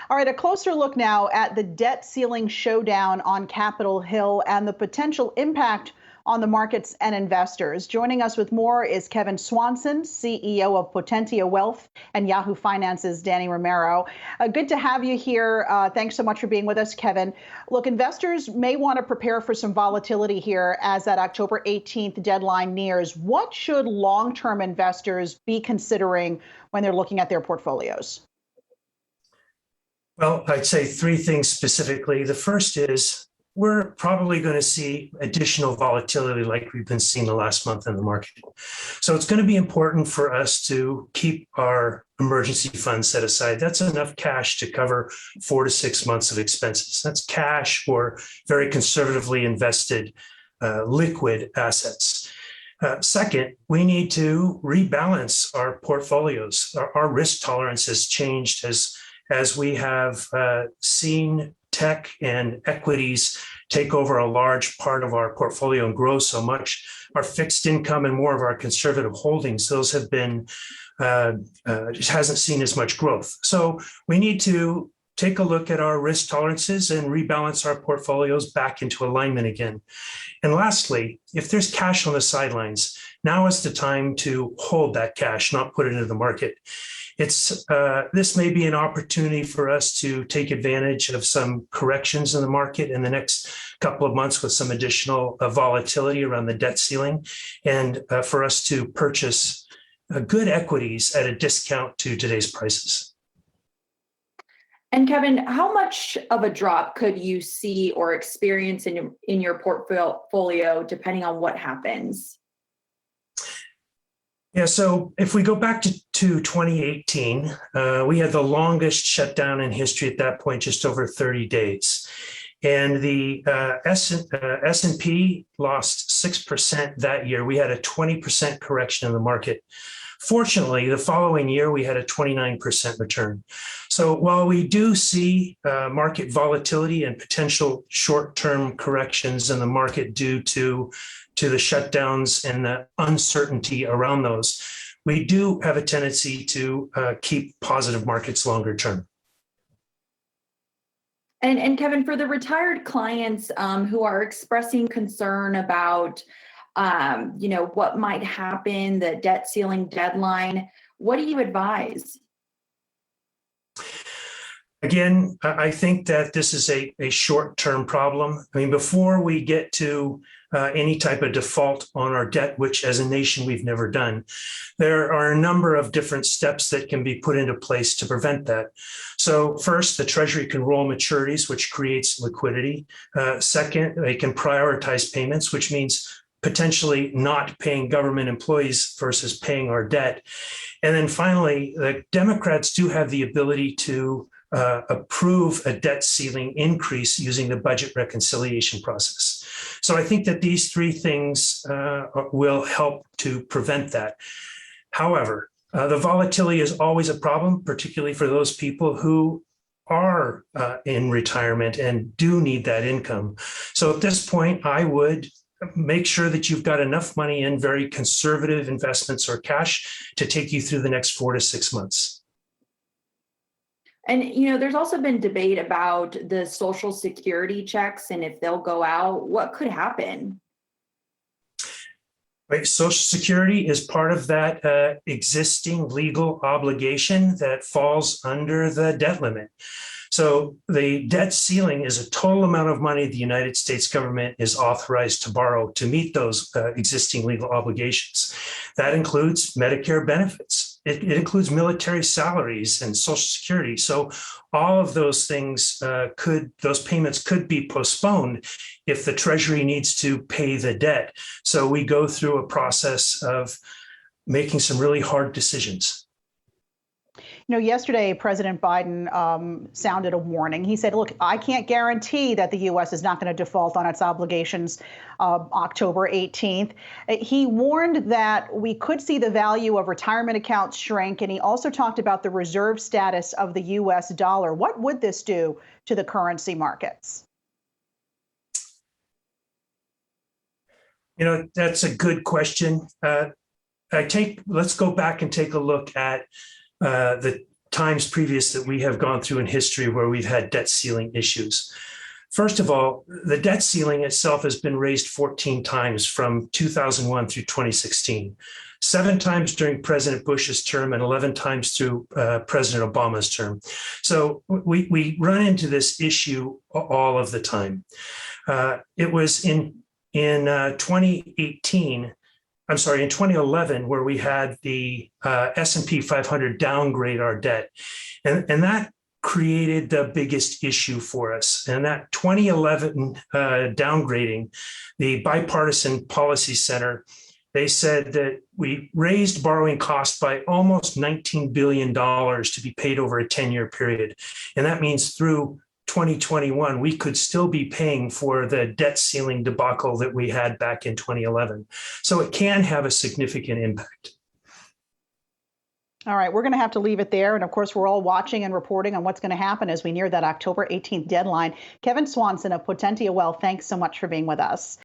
All right, a closer look now at the debt ceiling showdown on Capitol Hill and the potential impact on the markets and investors. Joining us with more is Kevin Swanson, CEO of Potentia Wealth, and Yahoo Finance's Dani Romero. Good to have you here. Thanks so much for being with us, Kevin. Look, investors may want to prepare for some volatility here as that October 18th deadline nears. What should long-term investors be considering when they're looking at their portfolios? Well, I'd say three things specifically. The first is we're probably going to see additional volatility like we've been seeing the last month in the market. So it's going to be important for us to keep our emergency fund set aside. That's enough cash to cover 4 to 6 months of expenses. That's cash or very conservatively invested liquid assets. Second, we need to rebalance our portfolios. Our risk tolerance has changed as we have seen tech and equities take over a large part of our portfolio and grow so much. Our fixed income and more of our conservative holdings, those have been, just hasn't seen as much growth. So we need to take a look at our risk tolerances and rebalance our portfolios back into alignment again. And lastly, if there's cash on the sidelines, now is the time to hold that cash, not put it into the market. This may be an opportunity for us to take advantage of some corrections in the market in the next couple of months with some additional volatility around the debt ceiling, and for us to purchase good equities at a discount to today's prices. And Kevin, how much of a drop could you see or experience in your portfolio depending on what happens? Yeah, so if we go back to 2018, we had the longest shutdown in history at that point, just over 30 days. And the S&P lost 6% that year. We had a 20% correction in the market. Fortunately, the following year, we had a 29% return. So while we do see market volatility and potential short-term corrections in the market due to the shutdowns and the uncertainty around those, we do have a tendency to keep positive markets longer term. And Kevin, for the retired clients who are expressing concern about what might happen, the debt ceiling deadline, what do you advise? Again, I think that this is a short-term problem. I mean, before we get to any type of default on our debt, which as a nation we've never done, there are a number of different steps that can be put into place to prevent that. So first, the Treasury can roll maturities, which creates liquidity. Second, they can prioritize payments, which means potentially not paying government employees versus paying our debt. And then finally, the Democrats do have the ability to approve a debt ceiling increase using the budget reconciliation process. So I think that these three things will help to prevent that. However, the volatility is always a problem, particularly for those people who are in retirement and do need that income. So at this point, I would make sure that you've got enough money in very conservative investments or cash to take you through the next 4 to 6 months. And, there's also been debate about the Social Security checks and if they'll go out, what could happen? Right. Social Security is part of that existing legal obligation that falls under the debt limit. So the debt ceiling is a total amount of money the United States government is authorized to borrow to meet those existing legal obligations. That includes Medicare benefits. It includes military salaries and Social Security. So all of those things those payments could be postponed if the Treasury needs to pay the debt. So we go through a process of making some really hard decisions. Yesterday, President Biden sounded a warning. He said, look, I can't guarantee that the U.S. is not going to default on its obligations October 18th. He warned that we could see the value of retirement accounts shrink, and he also talked about the reserve status of the U.S. dollar. What would this do to the currency markets? That's a good question. Let's go back and take a look at the times previous that we have gone through in history where we've had debt ceiling issues. First of all, the debt ceiling itself has been raised 14 times from 2001 through 2016, 7 times during President Bush's term and 11 times through President Obama's term. So we run into this issue all of the time. It was in 2011, where we had the S&P 500 downgrade our debt, and that created the biggest issue for us. And that 2011 downgrading, the Bipartisan Policy Center, they said that we raised borrowing costs by almost $19 billion to be paid over a 10-year period. And that means through 2021, we could still be paying for the debt ceiling debacle that we had back in 2011. So it can have a significant impact. All right, we're going to have to leave it there. And of course, we're all watching and reporting on what's going to happen as we near that October 18th deadline. Kevin Swanson of Potentia Wealth, thanks so much for being with us.